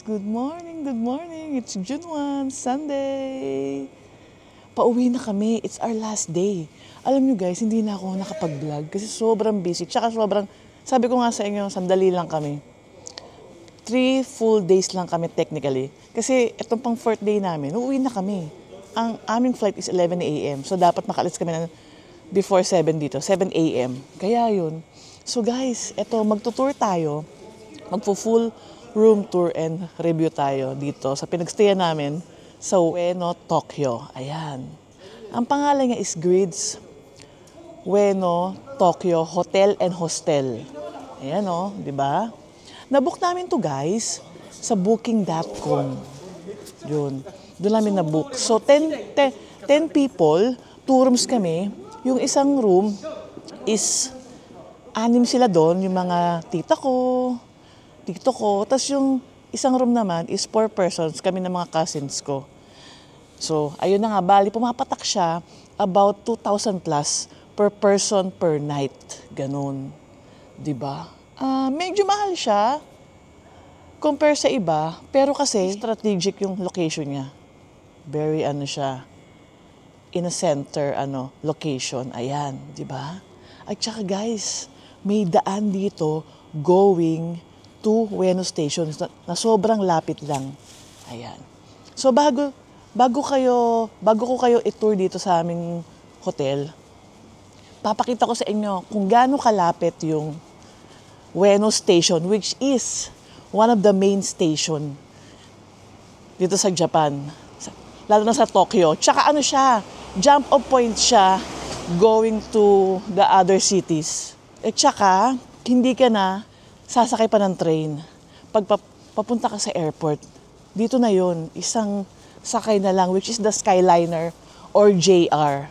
Good morning. It's June 1, Sunday. Pauwi na kami. It's our last day. Alam nyo guys, hindi na ako nakapag-vlog kasi sobrang busy. Tsaka sobrang, sabi ko nga sa inyo, sandali lang kami. 3 full days lang kami technically. Kasi itong pang 4th day namin, uuwi na kami. Ang aming flight is 11 a.m. So dapat makalis kami na before 7 dito, 7 a.m. Kaya yun. So guys, eto magtutour tayo. Magpo-full room tour and review tayo dito sa pinagstayan namin sa Ueno, Tokyo. Ayan. Ang pangalan niya is Grids Ueno, Tokyo Hotel and Hostel. Ayan o, di ba? Nabook namin to guys sa booking.com. Yun. Doon namin nabook. So 10 people, 2 rooms kami. Yung isang room is 6 sila doon, yung mga tito ko. Tapos yung isang room naman is 4 persons, kami ng mga cousins ko. So, ayun na nga, bali, pumapatak siya about 2,000 plus per person per night. Ganun. Diba? Medyo mahal siya compare sa iba, pero kasi strategic yung location niya. Very siya, in a center location. Ayan, diba? At saka guys, may daan dito going to Ueno Station na sobrang lapit lang. Ayan. So bago ko kayo i-tour dito sa aming hotel, papakita ko sa inyo kung gaano kalapit yung Ueno Station, which is one of the main station dito sa Japan. Lalo na sa Tokyo. Tsaka siya, jump off point siya going to the other cities. At tsaka, hindi ka na sasakay pa ng train. Pag papunta ka sa airport, dito na yon, isang sakay na lang, which is the Skyliner or JR.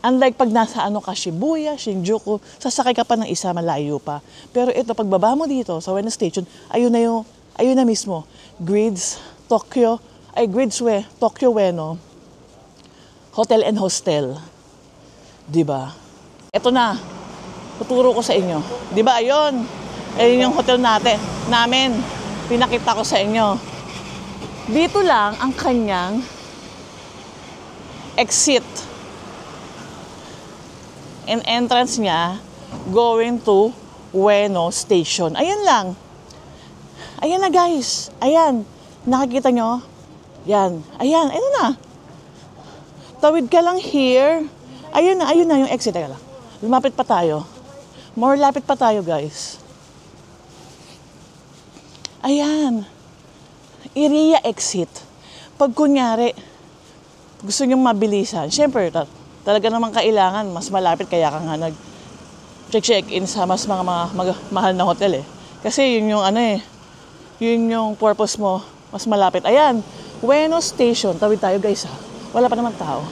Unlike pag nasa ka, Shibuya, Shinjuku, sasakay ka pa ng isa, malayo pa. Pero ito, pagbaba mo dito sa Ueno Station, ayun na mismo. Grids Tokyo Ueno Hotel and Hostel. Diba? Ito na. Tuturo ko sa inyo. Di ba, ayun yung hotel namin. Pinakita ko sa inyo. Dito lang ang kanyang exit. And entrance niya going to Ueno Station. Ayan lang. Ayan na guys. Ayan. Nakikita nyo? Yan. Ayan na. Tawid ka lang here. Ayun na yung exit. Teka lang. Lumapit pa tayo. More lapit pa tayo, guys. Ayan. Area exit. Pag kunyari, gusto nyong mabilisan, syempre, talaga naman kailangan, mas malapit, kaya ka nga nag-check-in sa mas mga mahal na hotel eh. Kasi yun yung yun yung purpose mo, mas malapit. Ayan, Ueno Station. Tawid tayo, guys, ha. Wala pa naman tao.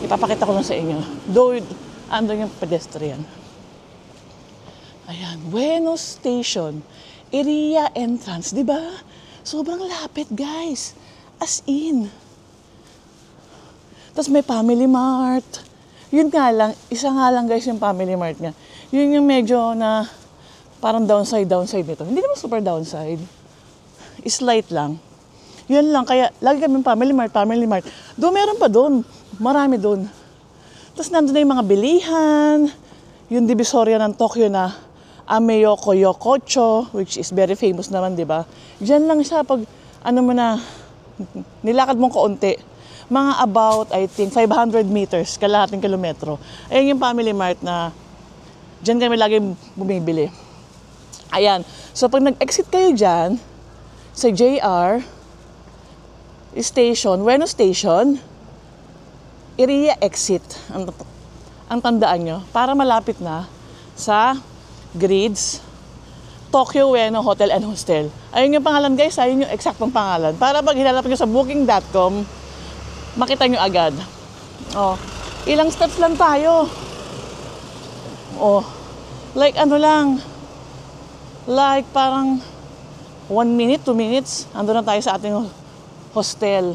Ipapakita ko lang sa inyo. Though, andun yung pedestrian. Ayan, Ueno Station, area entrance, di ba? Sobrang lapit, guys. As in. Tapos may Family Mart. Yun nga lang, isa nga lang guys yung Family Mart niya. Yun yung medyo na parang downside nito. Hindi naman super downside. Slight lang. Yun lang, kaya lagi kami Family Mart. Doon meron pa doon. Marami doon. Tapos nandun na yung mga bilihan. Yung Divisoria ng Tokyo na Ameyoko Yokocho, which is very famous naman, di ba? Diyan lang siya pag, nilakad mong kaunti. Mga about, I think, 500 meters, kalahating kilometro. Ayan yung Family Mart na diyan kami lagi bumibili. Ayan. So, pag nag-exit kayo dyan, sa JR Station, Ueno Station, area exit. ang tandaan nyo, para malapit na sa Grids, Tokyo Ueno Hotel and Hostel. Ayun yung pangalan guys, ayun yung eksaktong pangalan. Para pag hinanap nyo sa booking.com, makita nyo agad. Oh, ilang steps lang tayo. Oh, like ano lang, like parang 1 minute, 2 minutes, ando na tayo sa ating hostel.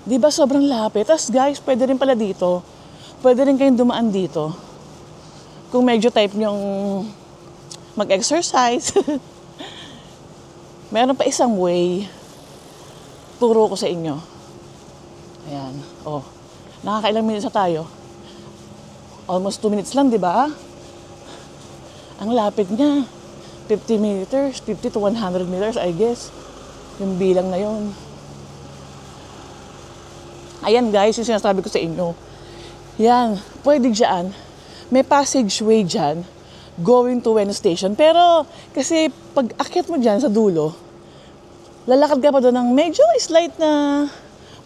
Di ba sobrang lapit? Tapos guys, pwede rin pala dito. Pwede rin kayong dumaan dito. Kung medyo type nyong mag-exercise. Meron pa isang way. Turo ko sa inyo. Ayan. Oh, nakakailang minutes na tayo. Almost 2 minutes lang, di ba? Ang lapit niya. 50 meters, 50 to 100 meters, I guess. Yung bilang na yun. Ayan guys, yung sinasabi ko sa inyo. Yan, pwede dyan. May passageway dyan going to Ueno Station. Pero kasi pag akyat mo dyan sa dulo, lalakad ka pa doon ng medyo slight na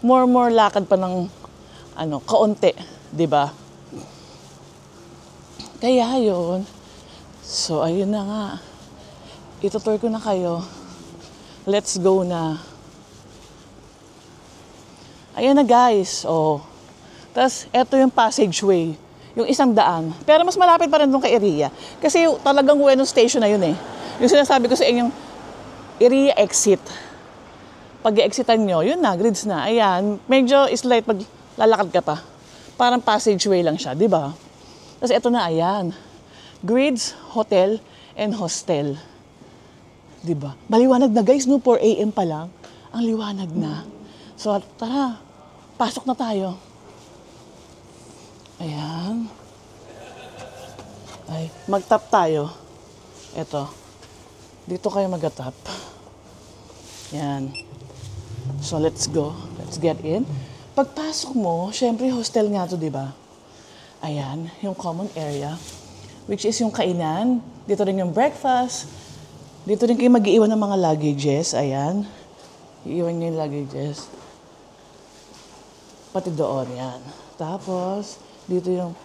more lakad pa ng kaunti, 'di ba? Kaya yun. So ayun na nga. Itutur ko na kayo. Let's go na. Ayan na guys. Oh. Tapos eto yung passageway. Yung isang daan. Pero mas malapit pa rin doon kay Iriya. Kasi talagang Ueno Station na yun eh. Yung sinasabi ko sa inyong Iriya exit. Pag i-exitan nyo, yun na, Grids na. Ayan, medyo slight pag lalakad ka pa. Parang passageway lang siya, di ba? Tapos eto na, ayan. Grids, Hotel, and Hostel. Di ba? Maliwanag na guys, no? 4 a.m. pa lang. Ang liwanag na. So, tara. Pasok na tayo. Ayan. Ay, mag-tap tayo. Eto. Dito kayo mag-tap. Ayan. So, let's go. Let's get in. Pagpasok mo, syempre hostel nga to, di ba? Ayan, yung common area. Which is yung kainan. Dito rin yung breakfast. Dito rin kayo mag-iiwan ng mga luggages. Ayan. Iiwan nyo yung luggages. Pati doon, yan. Tapos, dito yung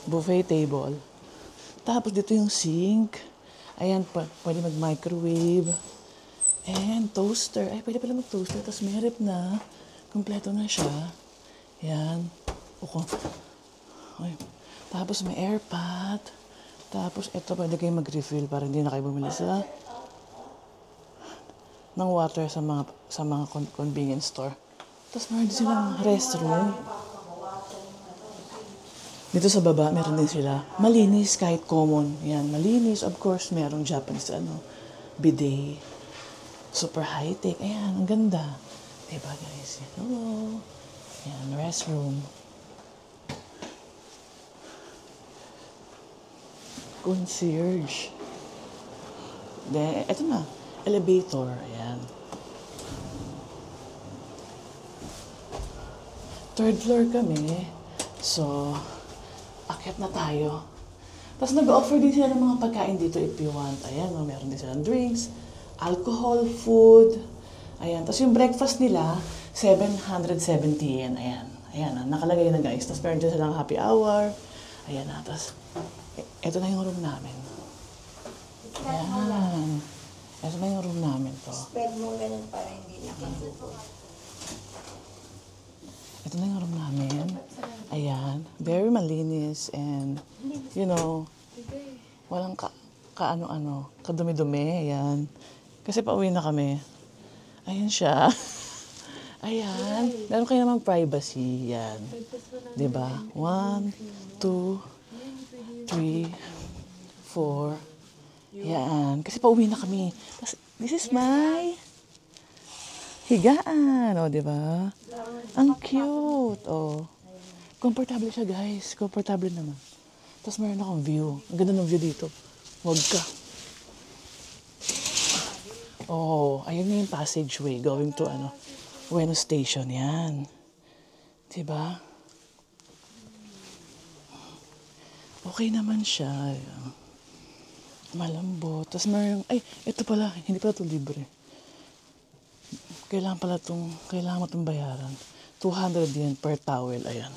buffet table. Tapos, dito yung sink. Ayan, pwede mag-microwave. And toaster. Ay, pwede pala mag-toaster. Tapos may rep na. Kompleto na siya. Ayan. Ay. Tapos may airpot. Tapos, ito pwede kayo mag-refill para hindi na kayo bumili ng water sa mga convenience store. Tapos meron din silang restroom. Dito sa baba, meron din sila. Malinis kahit common. Yan, malinis. Of course, merong Japanese bidet. Super high-tech. Ayan, ang ganda. Diba guys? Hello. Yan, restroom. Concierge. Then, eto na. Elevator. Ayan. Third floor kami. So, akyat na tayo. Tapos nag-offer din sila ng mga pagkain dito if you want. Ayan, meron din silang drinks, alcohol, food. Ayan. Tapos yung breakfast nila, 770 yen. Ayan. Ayan, nakalagay na guys. Tapos meron din silang happy hour. Ayan na. Tapos, eto na yung room namin. Ayan. Ito na yung room namin to. Spread mo ganun para hindi nakasuko. Ito na yung room namin. Ayan. Very malinis and, you know, walang kadumi-dumi. Ayan. Kasi pauwi na kami. Ayan siya. Ayan. Meron kayo namang privacy. Ayan. Diba? 1, 2, 3, 4. Yan. Kasi pauwi na kami. Tapos, this is my higaan. O, diba? Ang cute. O. Comfortable siya, guys. Comfortable naman. Tapos, meron akong view. Ang ganda ng view dito. Huwag ka. Oh, ayun na yung passageway going to, Ueno Station. Yan. Diba? Okay naman siya. Malambot. Tapos mayroong, ito pala, hindi pala ito libre. Kailangan mo itong bayaran. 200 yen per towel, ayan.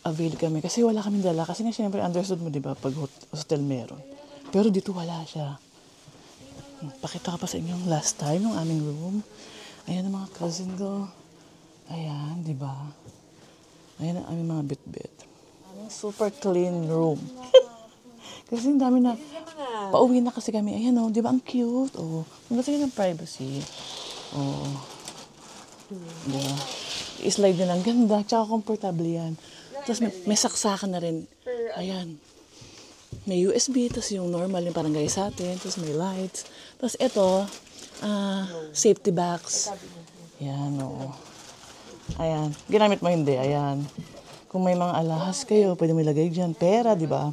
avail kami. Kasi wala kaming dala. Kasi nga syempre, understood mo, di ba, pag hostel meron. Pero dito wala siya. Pakita ka pa sa inyo yung last time, yung aming room. Ayan ang mga cousin ko. Ayan, di ba? Ayan ang aming mga bit-bit. Aming super clean room. Kasi ang dami na, pauwi na kasi kami. Ayan o, di ba ang cute? O, gusto ng privacy. O, di ba? I-slide na lang, ganda. Tsaka komportable yan. Tapos may saksakan na rin. Ayan. May USB, tapos yung normal, yung parang gaya sa atin. Tapos may lights. Tapos ito, safety box. Ayan, oo. Ayan. Ginamit mo hindi, ayan. Kung may mga alahas kayo, pwede mo ilagay dyan. Pera, di ba?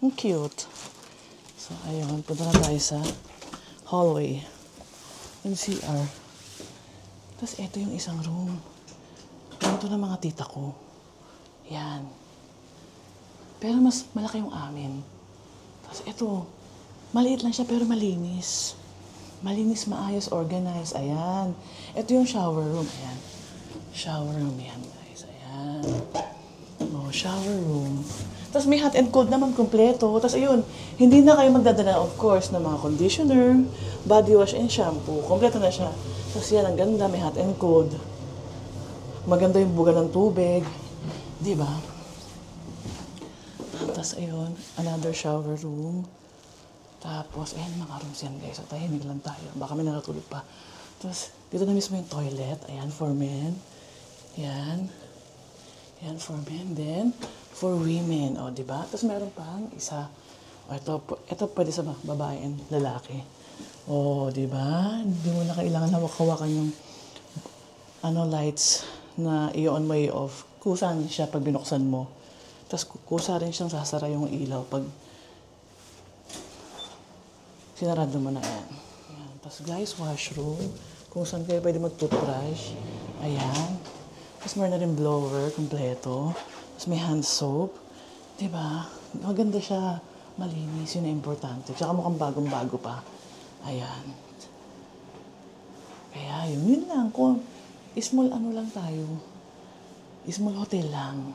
Ang cute. So, ayun. Punta na tayo sa hallway. Yung CR. Tapos ito yung isang room. Ganito na mga tita ko. Yan. Pero mas malaki yung amin. Tapos ito, maliit lang siya pero malinis. Malinis, maayos, organized. Ayan. Ito yung shower room. Ayan. Shower room yan, guys. Ayan. Oh, shower room. Tapos may hot and cold naman kompleto. Tapos ayun, hindi na kayo magdadala, of course, ng mga conditioner, body wash, and shampoo. Kompleto na siya. Tapos yan, ang ganda. May hot and cold. Maganda yung buga ng tubig. Di ba? Tapos ayun, another shower room. Tapos, ayan mga rooms yan guys. So, tahimik lang tayo. Baka may nakatulog pa. Tapos, dito na mismo yung toilet. Ayan, for men. Ayan. Ayan, for men. Then, for women. O, di ba? Tapos, meron pang isa. O, ito pwede sa babae and lalaki. O, di ba? Hindi mo na kailangan hawak-hawakan yung lights na i-on mo i-off. Kusan siya pag binuksan mo. Tapos kusa rin siyang sasara yung ilaw pag sinarado mo na yan. Ayan. Tapos guys, washroom. Kung saan kayo pwede mag-toothbrush. Ayan. Tapos meron na rin blower, kompleto. Tapos may hand soap. Diba? Maganda siya. Malinis, yun na importante. Tsaka mukhang bagong-bago pa. Ayan. Kaya yun lang. Kung small lang tayo. Small hotel lang.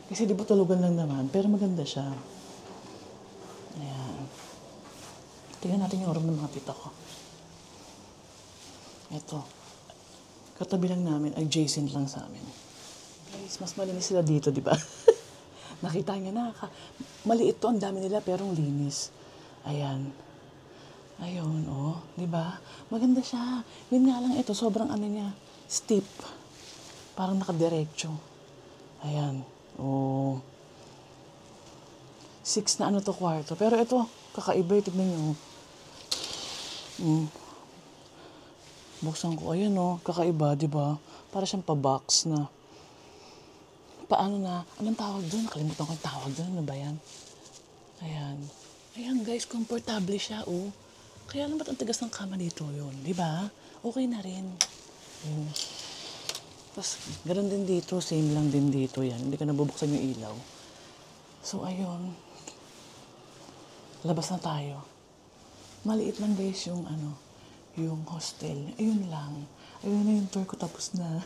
Kasi di ba tulugan lang naman, pero maganda siya. Ayan. Tingnan natin yung room ng mga tita ko. Ito. Katabi lang namin, adjacent lang sa amin. Guys, mas malinis sila dito, di ba? Nakita niyo na, maliit to, ang dami nila, pero ang linis. Ayan. Ayun, oh, di ba? Maganda siya. Yun nga lang ito, sobrang niya, steep. Parang nakadiretso. Ayan. Oh. 6 na to kwarto. Pero ito, kakaiba. Tignan nyo. Buksan ko. Ayan kakaiba, di ba? Para siyang pa-box na. Paano na? Anong tawag doon? Nakalimutan ko yung tawag doon. Ano ba yan? Ayan. Ayan guys, komportable siya, oh. Kaya lang ba't ang tigas ng kama dito yun? Di ba? Okay na rin. Tapos, ganoon din dito, same lang din dito yan. Hindi ka nabubuksan yung ilaw. So, ayun. Labas na tayo. Maliit lang guys yung yung hostel. Ayun lang. Ayun na yung tour ko tapos na.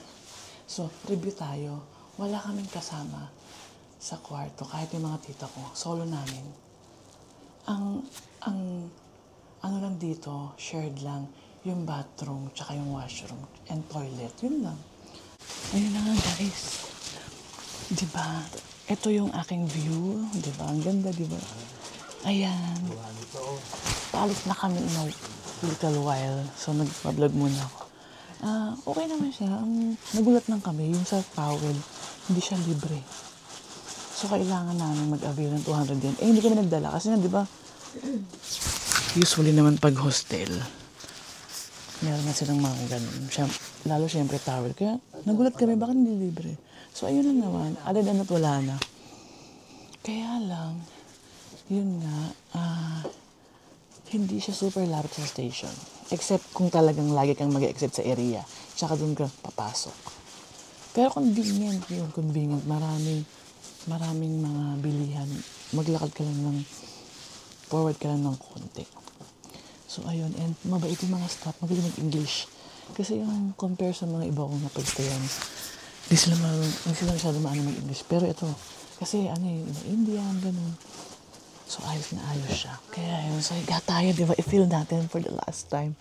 So, review tayo. Wala kaming kasama sa kwarto. Kahit yung mga tita ko. Solo namin. Ang lang dito, shared lang, yung bathroom, tsaka yung washroom, and toilet. Yun lang. Ayun na nga guys. Diba? Ito yung aking view. Diba? Ang ganda, diba? Ayan. Paalis na kami in a little while. So, nag-vlog muna ako. Okay naman siya. Nagulat lang kami. Yung sa towel, hindi siya libre. So, kailangan namin mag-avail ng 200 yen. Hindi kami nagdala. Kasi nga, diba? Usually naman pag hostel, meron na silang mga ganun. Lalo siyempre towel. Kaya nagulat kami, bakit hindi libre? So ayun na naman, other than that, wala na. Kaya lang, yun nga, hindi siya super lapit sa station. Except kung talagang lagi kang mag-exit sa area. Tsaka doon ka papasok. Pero convenient yun, convenient. Maraming mga bilihan. Maglakad ka lang forward ka lang ng konti. So, ayun. And mabait yung mga staff. Magaling mag-English. Kasi yung compare sa mga iba kong napagstayan, Hindi sila masyado maano mag-English. Pero ito, kasi ano eh, Indian, ganun. So, ayos na ayos siya. Kaya yun, so higa tayo, di ba? I-feel natin for the last time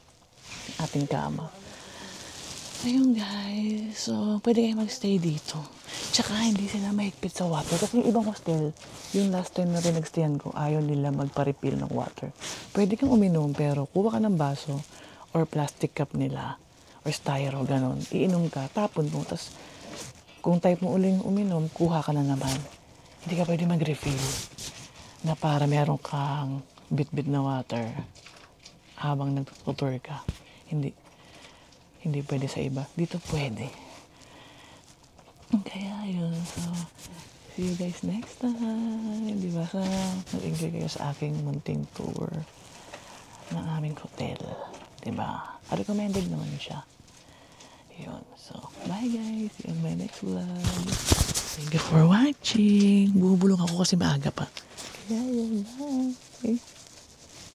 ating kama. Ayun guys, so pwede kayo magstay dito. Tsaka hindi sila mahigpit sa water. Kasi yung ibang hostel, yung last time na rin nagstayan ko, ayaw nila magpa-refill ng water. Pwede kang uminom pero kuha ka ng baso or plastic cup nila or styro, ganun. Iinom ka, tapon mo. Tapos kung type mo uling uminom, kuha ka na naman. Hindi ka pwede mag-refill na para meron kang bit-bit na water habang nagtutour ka. Hindi pwede sa iba. Dito pwede. Kaya yun. So, see you guys next time. Di ba? So, nag-enjoy kayo sa aking munting tour ng aming hotel. Di ba? Recommended naman siya. Yun. So, bye guys. See you on my next vlog. Thank you for watching. Bubulong ako kasi maaga pa. Kaya yun. Bye.